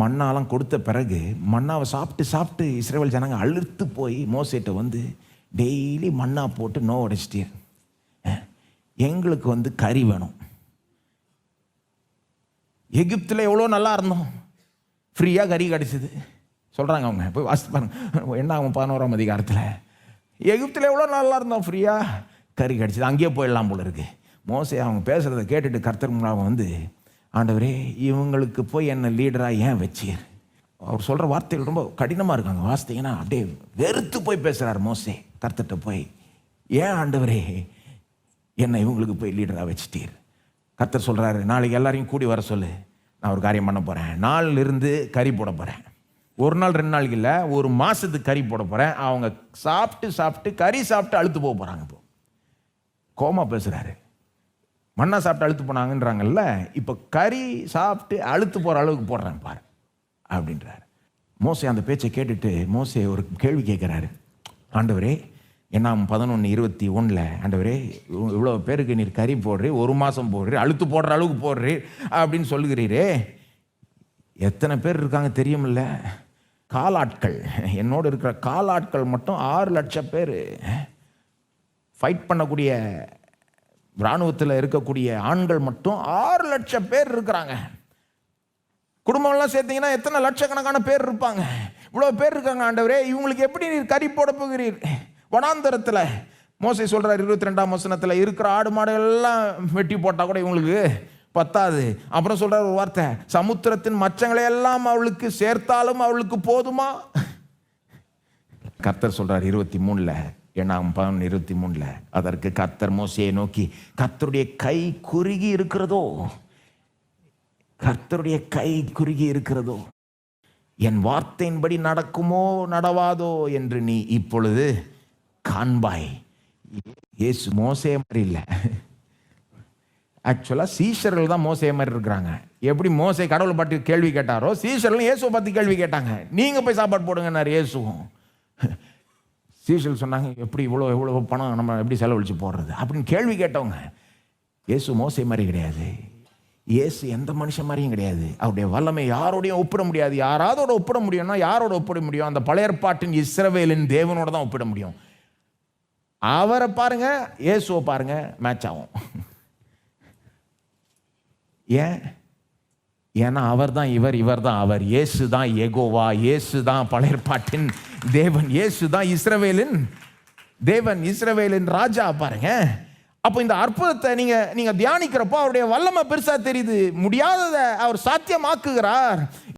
மண்ணாலாம் கொடுத்த பிறகு மண்ணாவை சாப்பிட்டு சாப்பிட்டு இஸ்ரவேல் ஜனங்க அழுத்து போய் மோசேட்ட வந்து டெய்லி மண்ணா போட்டு நோவடைச்சிட்டே, எங்களுக்கு கறி வேணும். எகிப்தில் எவ்வளோ நல்லா இருந்தோம், ஃப்ரீயாக கறி கிடச்சிது சொல்கிறாங்க. அவங்க போய் வாசித்து பாருங்க, என்ன ஆகும் 11ஆம் அதிகாரத்தில். எகிப்தில் எவ்வளோ நல்லா இருந்தோம், ஃப்ரீயாக கறி கிடச்சிது, அங்கேயே போயிடலாம் போல இருக்கு. மோசே அவங்க பேசுகிறத கேட்டுட்டு கர்த்தர் முன்னாடி ஆண்டவரே, இவங்களுக்கு போய் என்ன லீடராக ஏன் வச்சீர்? அவர் சொல்கிற வார்த்தைகள் ரொம்ப கடினமாக இருக்காங்க. வாசித்தீங்கன்னா அப்படியே வெறுத்து போய் பேசுகிறார் மோசே கர்த்தர்கிட்ட போய். ஏன் ஆண்டவரே என்னை இவங்களுக்கு போய் லீடராக வச்சிட்டீர்? கர்த்தர் சொல்கிறாரு, நாளைக்கு எல்லாரையும் கூடி வர சொல்லு, நான் ஒரு காரியம் பண்ண போகிறேன். நாளிலிருந்து கறி போட போகிறேன். ஒரு நாள் 2 நாளைக்கு இல்லை, ஒரு மாதத்துக்கு கறி போட போகிறேன். அவங்க சாப்பிட்டு சாப்பிட்டு கறி சாப்பிட்டு அழுத்து போக போகிறாங்க. இப்போ கோமா பேசுகிறாரு. மண்ணா சாப்பிட்டு அழுத்து போனாங்கன்றாங்கல்ல, இப்போ கறி சாப்பிட்டு அழுத்து போகிற அளவுக்கு போடுறேன் பாரு அப்படின்றாரு. மோசே அந்த பேச்சை கேட்டுட்டு மோசே ஒரு கேள்வி கேட்குறாரு. ஆண்டவரே, என்னாம் 11:21 ஆண்டவரே, இவ்வளோ பேருக்கு நீர் கறி போடுறீ, ஒரு மாதம் போடுறீ, அழுத்து போடுற அளவுக்கு போடுறீ அப்படின்னு சொல்லுகிறீரே, எத்தனை பேர் இருக்காங்க தெரியுமில்ல? காலாட்கள், என்னோடு இருக்கிற காலாட்கள் மட்டும் 6 லட்சம் பேர். ஃபைட் பண்ணக்கூடிய இராணுவத்தில் இருக்கக்கூடிய ஆண்கள் மட்டும் 6 லட்சம் பேர் இருக்கிறாங்க. குடும்பம்லாம் சேர்த்தீங்கன்னா எத்தனை லட்சக்கணக்கான பேர் இருப்பாங்க. இவ்வளோ பேர் இருக்காங்க ஆண்டவரே, இவங்களுக்கு எப்படி நீர் கறி போட போகிறீர்? வனாந்தரத்தில் மோசே சொல்கிறார் 22ஆம் வசனத்தில், இருக்கிற ஆடு மாடு எல்லாம் வெட்டி போட்டால் கூட இவங்களுக்கு பத்தாது. அப்புறம் சொல்கிறார் ஒரு வார்த்தை, சமுத்திரத்தின் மச்சங்களை எல்லாம் அவளுக்கு சேர்த்தாலும் அவளுக்கு போதுமா? கர்த்தர் சொல்கிறார் 23 என்னாகும் 11:23, அதற்கு கர்த்தர் மோசேயை நோக்கி, கர்த்தருடைய கை குறுகி இருக்கிறதோ, கர்த்தருடைய கை குறுகி இருக்கிறதோ, என் வார்த்தையின்படி நடக்குமோ நடவாதோ என்று நீ இப்பொழுது காண்பாய். இயேசு மோசே மாதிரி இல்லை. ஆக்சுவலாக சீஷர்கள் தான் மோசே மாதிரி இருக்கிறாங்க. எப்படி மோசே கடவுளை பற்றி கேள்வி கேட்டாரோ, சீஷர்களும் இயேசுவை பற்றி கேள்வி கேட்டாங்க. நீங்கள் போய் சாப்பாடு போடுங்கன்னாரு இயேசுவும். சீஷர்கள் சொன்னாங்க, எப்படி எவ்வளோ பணம் நம்ம எப்படி செலவழித்து போடுறது அப்படின்னு கேள்வி கேட்டவங்க. இயேசு மோசே மாதிரி கிடையாது. இயேசு எந்த மனுஷன் மாதிரியும் கிடையாது. அவருடைய வல்லமை யாரோடையும் ஒப்பிட முடியாது. யாராவதோட ஒப்பிட முடியும்னா யாரோட ஒப்பிட முடியும்? அந்த பழைய ஏற்பாட்டின் இஸ்ரவேலின் தேவனோட தான் ஒப்பிட முடியும். அவரை பாருங்க, இயேசுவை பாருங்க, மேட்ச் ஆகும். ஏன்னா அவர் தான் இவர், இவர் தான் அவர். இயேசு தான் யெகோவா, இயேசு தான் பழைய ஏற்பாட்டின் தேவன், இயேசு தான் இஸ்ரவேலின் தேவன், இஸ்ரவேலின் ராஜா பாருங்க. அப்போ இந்த அற்புதத்தை நீங்க தியானிக்கிறப்போ அவருடைய வல்லமை பெருசா தெரியுது. முடியாததை அவர் சாத்தியமாக்குகிறார்.